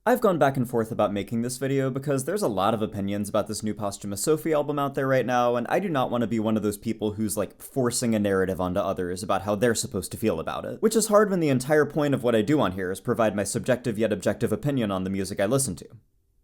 I've gone back and forth about making this video because there's a lot of opinions about this new posthumous SOPHIE album out there right now, and I do not want to be one of those people who's like forcing a narrative onto others about how they're supposed to feel about it. Which is hard when the entire point of what I do on here is provide my subjective yet objective opinion on the music I listen to.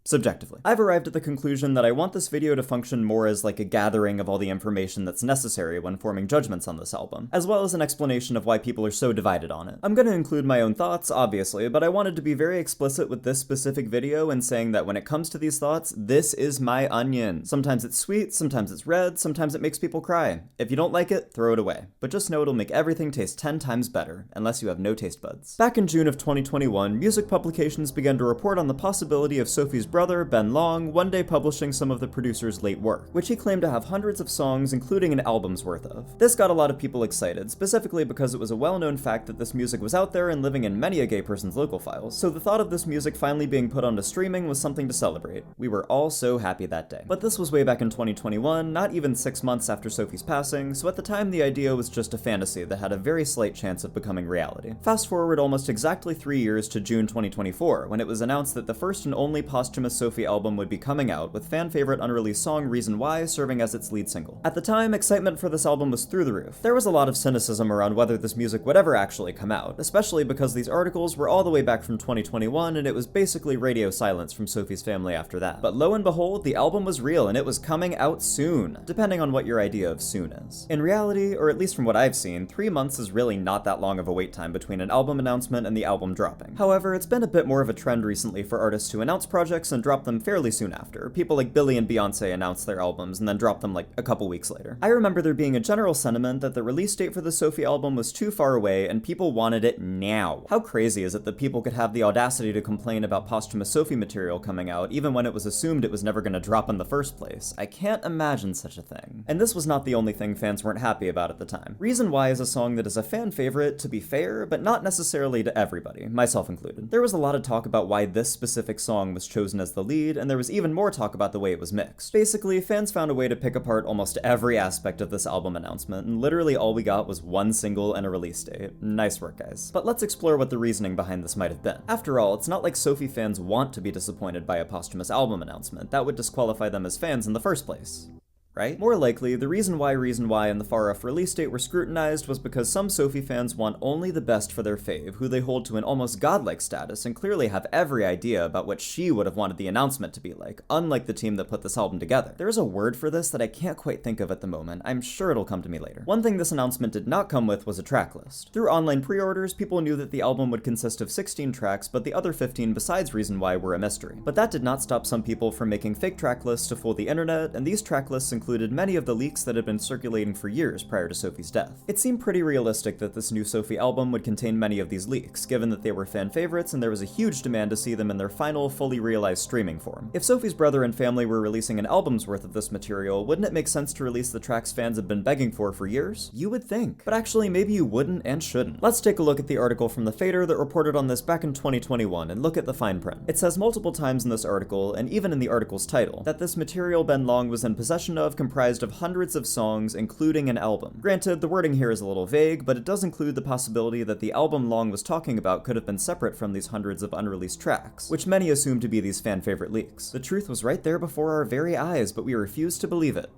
Subjectively. I've arrived at the conclusion that I want this video to function more as like a gathering of all the information that's necessary when forming judgments on this album, as well as an explanation of why people are so divided on it. I'm gonna include my own thoughts, obviously, but I wanted to be very explicit with this specific video in saying that when it comes to these thoughts, this is my onion. Sometimes it's sweet, sometimes it's red, sometimes it makes people cry. If you don't like it, throw it away. But just know it'll make everything taste 10 times better, unless you have no taste buds. Back in June of 2021, music publications began to report on the possibility of Sophie's brother, Ben Long, one day publishing some of the producer's late work, which he claimed to have hundreds of songs, including an album's worth of. This got a lot of people excited, specifically because it was a well-known fact that this music was out there and living in many a gay person's local files, so the thought of this music finally being put onto streaming was something to celebrate. We were all so happy that day. But this was way back in 2021, not even 6 months after Sophie's passing, so at the time the idea was just a fantasy that had a very slight chance of becoming reality. Fast forward almost exactly 3 years to June 2024, when it was announced that the first and only posthumous Sophie album would be coming out, with fan favorite unreleased song Reason Why serving as its lead single. At the time, excitement for this album was through the roof. There was a lot of cynicism around whether this music would ever actually come out, especially because these articles were all the way back from 2021 and it was basically radio silence from Sophie's family after that. But lo and behold, the album was real and it was coming out soon, depending on what your idea of soon is. In reality, or at least from what I've seen, 3 months is really not that long of a wait time between an album announcement and the album dropping. However, it's been a bit more of a trend recently for artists to announce projects and drop them fairly soon after. People like Billie and Beyonce announced their albums and then dropped them like a couple weeks later. I remember there being a general sentiment that the release date for the Sophie album was too far away and people wanted it now. How crazy is it that people could have the audacity to complain about posthumous Sophie material coming out even when it was assumed it was never going to drop in the first place? I can't imagine such a thing. And this was not the only thing fans weren't happy about at the time. Reason Why is a song that is a fan favorite, to be fair, but not necessarily to everybody, myself included. There was a lot of talk about why this specific song was chosen as the lead, and there was even more talk about the way it was mixed. Basically, fans found a way to pick apart almost every aspect of this album announcement, and literally all we got was one single and a release date. Nice work, guys. But let's explore what the reasoning behind this might have been. After all, it's not like Sophie fans want to be disappointed by a posthumous album announcement. That would disqualify them as fans in the first place. Right? More likely, the Reason Why and the far-off release date were scrutinized was because some Sophie fans want only the best for their fave, who they hold to an almost godlike status and clearly have every idea about what she would have wanted the announcement to be like, unlike the team that put this album together. There is a word for this that I can't quite think of at the moment. I'm sure it'll come to me later. One thing this announcement did not come with was a track list. Through online pre-orders, people knew that the album would consist of 16 tracks, but the other 15 besides Reason Why were a mystery. But that did not stop some people from making fake track lists to fool the internet, and these track lists included many of the leaks that had been circulating for years prior to Sophie's death. It seemed pretty realistic that this new Sophie album would contain many of these leaks, given that they were fan favorites and there was a huge demand to see them in their final, fully realized streaming form. If Sophie's brother and family were releasing an album's worth of this material, wouldn't it make sense to release the tracks fans had been begging for years? You would think. But actually, maybe you wouldn't and shouldn't. Let's take a look at the article from The Fader that reported on this back in 2021 and look at the fine print. It says multiple times in this article, and even in the article's title, that this material Ben Long was in possession of comprised of hundreds of songs, including an album. Granted, the wording here is a little vague, but it does include the possibility that the album Long was talking about could have been separate from these hundreds of unreleased tracks, which many assume to be these fan favorite leaks. The truth was right there before our very eyes, but we refused to believe it.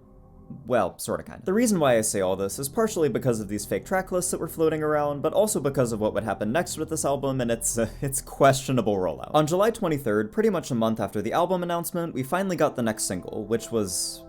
Well, sorta kinda. The reason why I say all this is partially because of these fake track lists that were floating around, but also because of what would happen next with this album and its questionable rollout. On July 23rd, pretty much a month after the album announcement, we finally got the next single, which was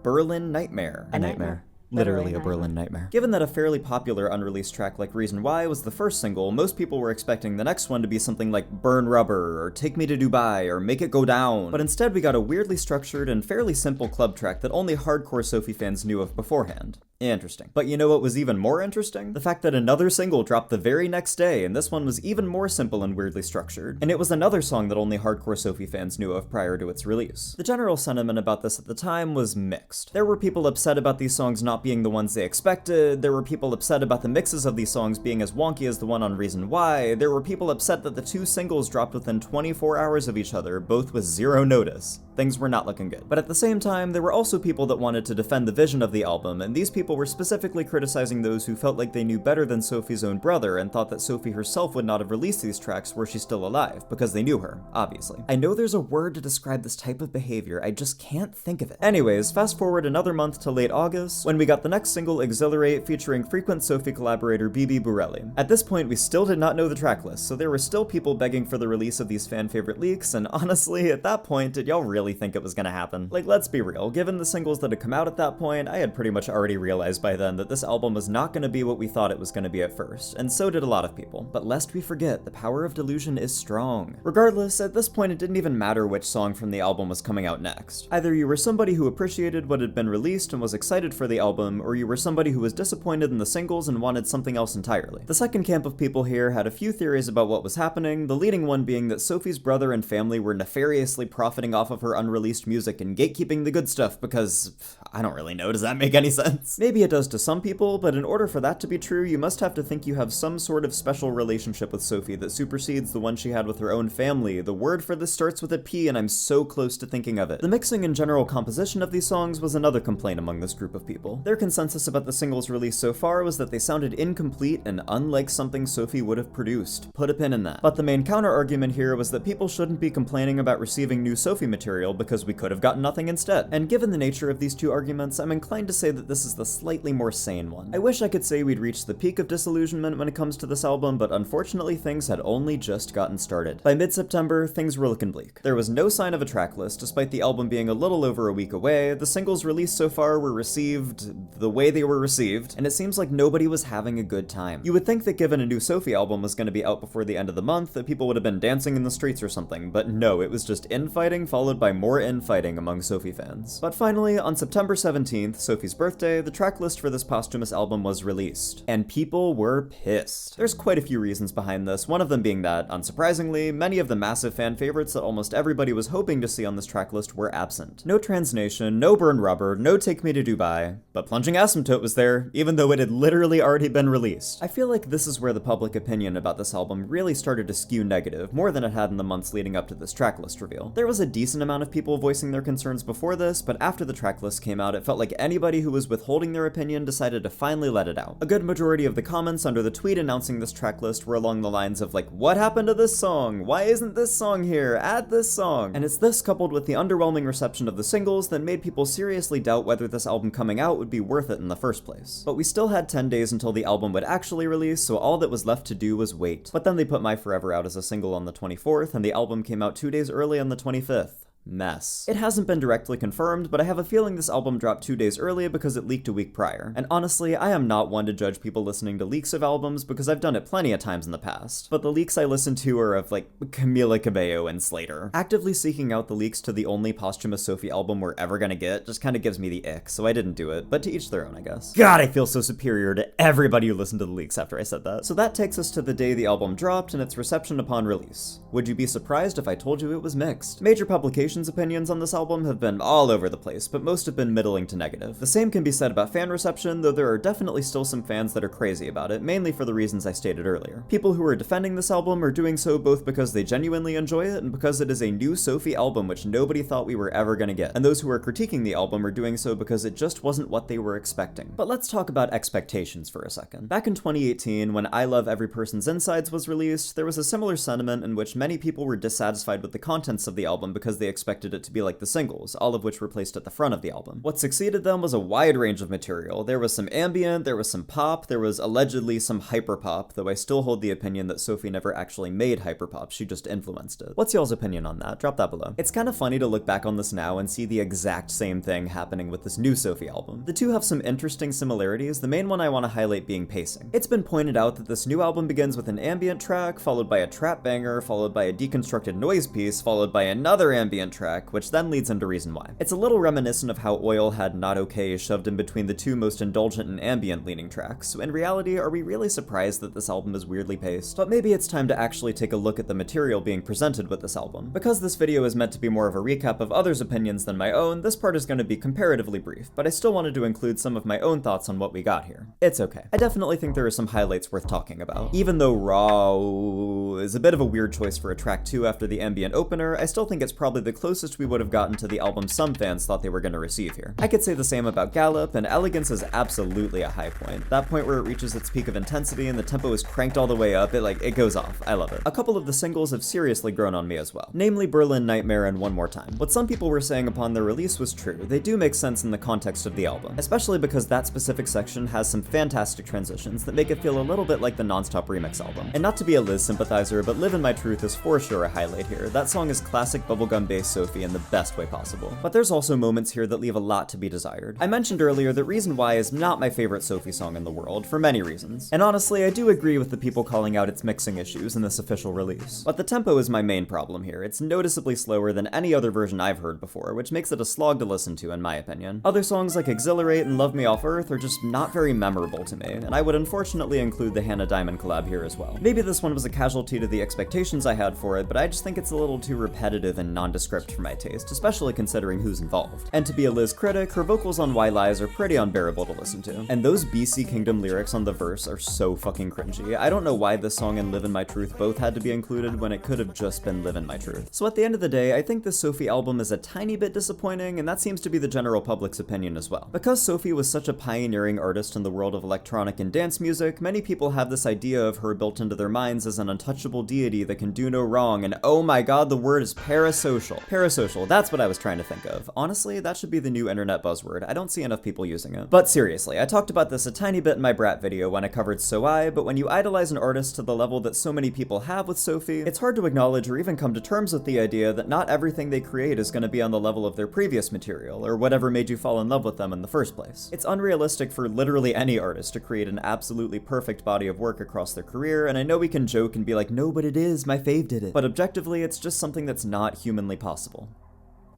Berlin Nightmare. A nightmare. Literally a Berlin nightmare. Given that a fairly popular unreleased track like Reason Why was the first single, most people were expecting the next one to be something like Burn Rubber, or Take Me to Dubai, or Make It Go Down. But instead we got a weirdly structured and fairly simple club track that only hardcore Sophie fans knew of beforehand. Interesting. But you know what was even more interesting? The fact that another single dropped the very next day, and this one was even more simple and weirdly structured. And it was another song that only hardcore Sophie fans knew of prior to its release. The general sentiment about this at the time was mixed. There were people upset about these songs not being the ones they expected, there were people upset about the mixes of these songs being as wonky as the one on Reason Why, there were people upset that the two singles dropped within 24 hours of each other, both with zero notice. Things were not looking good. But at the same time, there were also people that wanted to defend the vision of the album, and these people were specifically criticizing those who felt like they knew better than Sophie's own brother and thought that Sophie herself would not have released these tracks were she still alive, because they knew her, obviously. I know there's a word to describe this type of behavior, I just can't think of it. Anyways, fast forward another month to late August, when we got the next single, Exhilarate, featuring frequent Sophie collaborator Bibi Burelli. At this point, we still did not know the track list, so there were still people begging for the release of these fan favorite leaks, and honestly, at that point, did y'all really think it was gonna happen? Like, let's be real, given the singles that had come out at that point, I had pretty much already realized by then that this album was not gonna be what we thought it was gonna be at first, and so did a lot of people. But lest we forget, the power of delusion is strong. Regardless, at this point it didn't even matter which song from the album was coming out next. Either you were somebody who appreciated what had been released and was excited for the album, or you were somebody who was disappointed in the singles and wanted something else entirely. The second camp of people here had a few theories about what was happening, the leading one being that Sophie's brother and family were nefariously profiting off of her unreleased music and gatekeeping the good stuff because, I don't really know, does that make any sense? Maybe it does to some people, but in order for that to be true, you must have to think you have some sort of special relationship with Sophie that supersedes the one she had with her own family. The word for this starts with a P, and I'm so close to thinking of it. The mixing and general composition of these songs was another complaint among this group of people. Their consensus about the singles released so far was that they sounded incomplete and unlike something Sophie would have produced. Put a pin in that. But the main counter-argument here was that people shouldn't be complaining about receiving new Sophie material because we could have gotten nothing instead. And given the nature of these two arguments, I'm inclined to say that this is the slightly more sane one. I wish I could say we'd reached the peak of disillusionment when it comes to this album, but unfortunately things had only just gotten started. By mid-September, things were looking bleak. There was no sign of a track list, despite the album being a little over a week away. The singles released so far were received the way they were received, and it seems like nobody was having a good time. You would think that given a new Sophie album was going to be out before the end of the month, that people would have been dancing in the streets or something, but no, it was just infighting followed by more infighting among Sophie fans. But finally, on September 17th, Sophie's birthday, the track list for this posthumous album was released, and people were pissed. There's quite a few reasons behind this, one of them being that, unsurprisingly, many of the massive fan favorites that almost everybody was hoping to see on this track list were absent. No Transnation, no Burn Rubber, no Take Me to Dubai, but Plunging Asymptote was there, even though it had literally already been released. I feel like this is where the public opinion about this album really started to skew negative, more than it had in the months leading up to this track list reveal. There was a decent amount of people voicing their concerns before this, but after the track list came out, it felt like anybody who was withholding their opinion decided to finally let it out. A good majority of the comments under the tweet announcing this track list were along the lines of like, what happened to this song? Why isn't this song here? Add this song. And it's this coupled with the underwhelming reception of the singles that made people seriously doubt whether this album coming out would be worth it in the first place. But we still had 10 days until the album would actually release, so all that was left to do was wait. But then they put My Forever out as a single on the 24th, and the album came out 2 days early on the 25th. Mess. It hasn't been directly confirmed, but I have a feeling this album dropped 2 days early because it leaked a week prior. And honestly, I am not one to judge people listening to leaks of albums because I've done it plenty of times in the past. But the leaks I listen to are of like Camila Cabello and Slater. Actively seeking out the leaks to the only posthumous Sophie album we're ever gonna get just kind of gives me the ick, so I didn't do it, but to each their own, I guess. God, I feel so superior to everybody who listened to the leaks after I said that. So that takes us to the day the album dropped and its reception upon release. Would you be surprised if I told you it was mixed? Major publications' opinions on this album have been all over the place, but most have been middling to negative. The same can be said about fan reception, though there are definitely still some fans that are crazy about it, mainly for the reasons I stated earlier. People who are defending this album are doing so both because they genuinely enjoy it and because it is a new Sophie album which nobody thought we were ever gonna get, and those who are critiquing the album are doing so because it just wasn't what they were expecting. But let's talk about expectations for a second. Back in 2018, when I Love Every Person's Insides was released, there was a similar sentiment in which many people were dissatisfied with the contents of the album because they expected it to be like the singles, all of which were placed at the front of the album. What succeeded them was a wide range of material. There was some ambient, there was some pop, there was allegedly some hyperpop, though I still hold the opinion that Sophie never actually made hyperpop, she just influenced it. What's y'all's opinion on that? Drop that below. It's kind of funny to look back on this now and see the exact same thing happening with this new Sophie album. The two have some interesting similarities, the main one I want to highlight being pacing. It's been pointed out that this new album begins with an ambient track, followed by a trap banger, followed by a deconstructed noise piece, followed by another ambient track, which then leads into Reason Why. It's a little reminiscent of how Oil had Not Okay shoved in between the two most indulgent and ambient leaning tracks, so in reality, are we really surprised that this album is weirdly paced? But maybe it's time to actually take a look at the material being presented with this album. Because this video is meant to be more of a recap of others' opinions than my own, this part is going to be comparatively brief, but I still wanted to include some of my own thoughts on what we got here. It's okay. I definitely think there are some highlights worth talking about. Even though Raw is a bit of a weird choice for a track 2 after the ambient opener, I still think it's probably the closest we would have gotten to the album some fans thought they were going to receive here. I could say the same about Gallop, and Elegance is absolutely a high point. That point where it reaches its peak of intensity and the tempo is cranked all the way up, it goes off. I love it. A couple of the singles have seriously grown on me as well, namely Berlin Nightmare and One More Time. What some people were saying upon their release was true. They do make sense in the context of the album, especially because that specific section has some fantastic transitions that make it feel a little bit like the Nonstop Remix album. And not to be a Liz sympathizer, but Live in My Truth is for sure a highlight here. That song is classic bubblegum-based Sophie in the best way possible. But there's also moments here that leave a lot to be desired. I mentioned earlier that Reason Why is not my favorite Sophie song in the world, for many reasons. And honestly, I do agree with the people calling out its mixing issues in this official release. But the tempo is my main problem here. It's noticeably slower than any other version I've heard before, which makes it a slog to listen to in my opinion. Other songs like Exhilarate and Love Me Off Earth are just not very memorable to me, and I would unfortunately include the Hannah Diamond collab here as well. Maybe this one was a casualty to the expectations I had for it, but I just think it's a little too repetitive and nondescript for my taste, especially considering who's involved. And to be a Liz critic, her vocals on Why Lies are pretty unbearable to listen to. And those BC Kingdom lyrics on the verse are so fucking cringy. I don't know why this song and Live in My Truth both had to be included when it could have just been Live in My Truth. So at the end of the day, I think this Sophie album is a tiny bit disappointing, and that seems to be the general public's opinion as well. Because Sophie was such a pioneering artist in the world of electronic and dance music, many people have this idea of her built into their minds as an untouchable deity that can do no wrong, and oh my god, the word is parasocial. Parasocial, that's what I was trying to think of. Honestly, that should be the new internet buzzword. I don't see enough people using it. But seriously, I talked about this a tiny bit in my Brat video when I covered So I, but when you idolize an artist to the level that so many people have with Sophie, it's hard to acknowledge or even come to terms with the idea that not everything they create is going to be on the level of their previous material, or whatever made you fall in love with them in the first place. It's unrealistic for literally any artist to create an absolutely perfect body of work across their career, and I know we can joke and be like, no, but it is, my fave did it. But objectively, it's just something that's not humanly possible.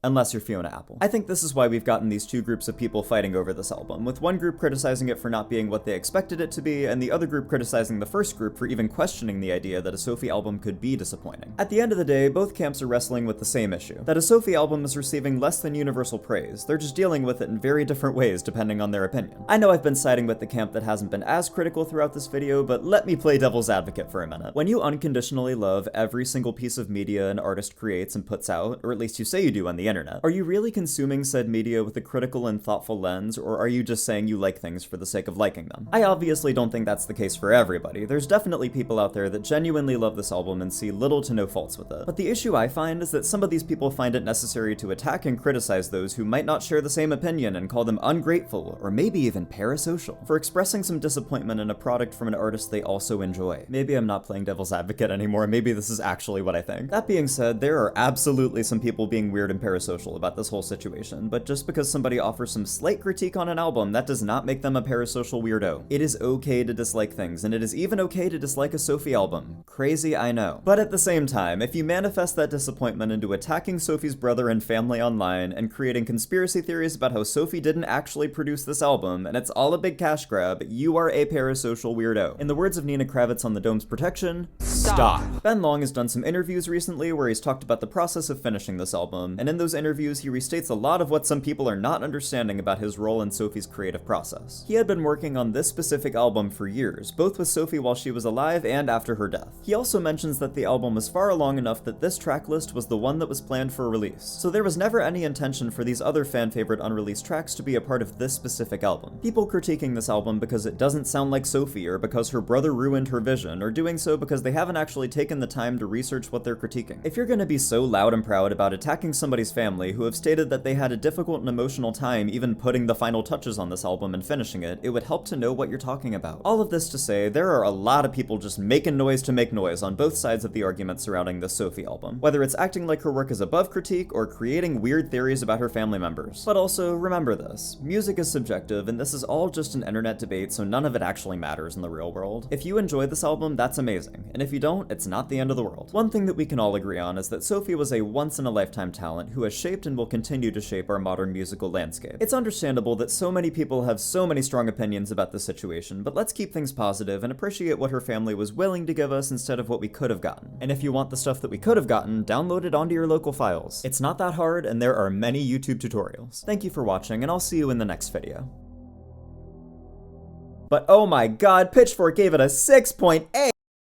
Unless you're Fiona Apple. I think this is why we've gotten these two groups of people fighting over this album, with one group criticizing it for not being what they expected it to be, and the other group criticizing the first group for even questioning the idea that a Sophie album could be disappointing. At the end of the day, both camps are wrestling with the same issue, that a Sophie album is receiving less than universal praise. They're just dealing with it in very different ways depending on their opinion. I know I've been siding with the camp that hasn't been as critical throughout this video, but let me play devil's advocate for a minute. When you unconditionally love every single piece of media an artist creates and puts out, or at least you say you do on the internet, are you really consuming said media with a critical and thoughtful lens, or are you just saying you like things for the sake of liking them? I obviously don't think that's the case for everybody. There's definitely people out there that genuinely love this album and see little to no faults with it. But the issue I find is that some of these people find it necessary to attack and criticize those who might not share the same opinion and call them ungrateful, or maybe even parasocial, for expressing some disappointment in a product from an artist they also enjoy. Maybe I'm not playing devil's advocate anymore, maybe this is actually what I think. That being said, there are absolutely some people being weird and parasocial about this whole situation, but just because somebody offers some slight critique on an album, that does not make them a parasocial weirdo. It is okay to dislike things, and it is even okay to dislike a Sophie album. Crazy, I know. But at the same time, if you manifest that disappointment into attacking Sophie's brother and family online, and creating conspiracy theories about how Sophie didn't actually produce this album, and it's all a big cash grab, you are a parasocial weirdo. In the words of Nina Kravitz on The Dome's Protection, stop. Ben Long has done some interviews recently where he's talked about the process of finishing this album, and in those interviews he restates a lot of what some people are not understanding about his role in Sophie's creative process. He had been working on this specific album for years, both with Sophie while she was alive and after her death. He also mentions that the album was far along enough that this track list was the one that was planned for release, so there was never any intention for these other fan-favorite unreleased tracks to be a part of this specific album. People critiquing this album because it doesn't sound like Sophie, or because her brother ruined her vision, or doing so because they haven't actually taken the time to research what they're critiquing. If you're gonna be so loud and proud about attacking somebody's family who have stated that they had a difficult and emotional time even putting the final touches on this album and finishing it, it would help to know what you're talking about. All of this to say, there are a lot of people just making noise to make noise on both sides of the argument surrounding this Sophie album, whether it's acting like her work is above critique or creating weird theories about her family members. But also, remember this, music is subjective and this is all just an internet debate, so none of it actually matters in the real world. If you enjoy this album, that's amazing, and if you don't, it's not the end of the world. One thing that we can all agree on is that Sophie was a once-in-a-lifetime talent who has shaped and will continue to shape our modern musical landscape. It's understandable that so many people have so many strong opinions about the situation, but let's keep things positive and appreciate what her family was willing to give us instead of what we could have gotten. And if you want the stuff that we could have gotten, download it onto your local files. It's not that hard, and there are many YouTube tutorials. Thank you for watching, and I'll see you in the next video. But oh my god, Pitchfork gave it a 6.8!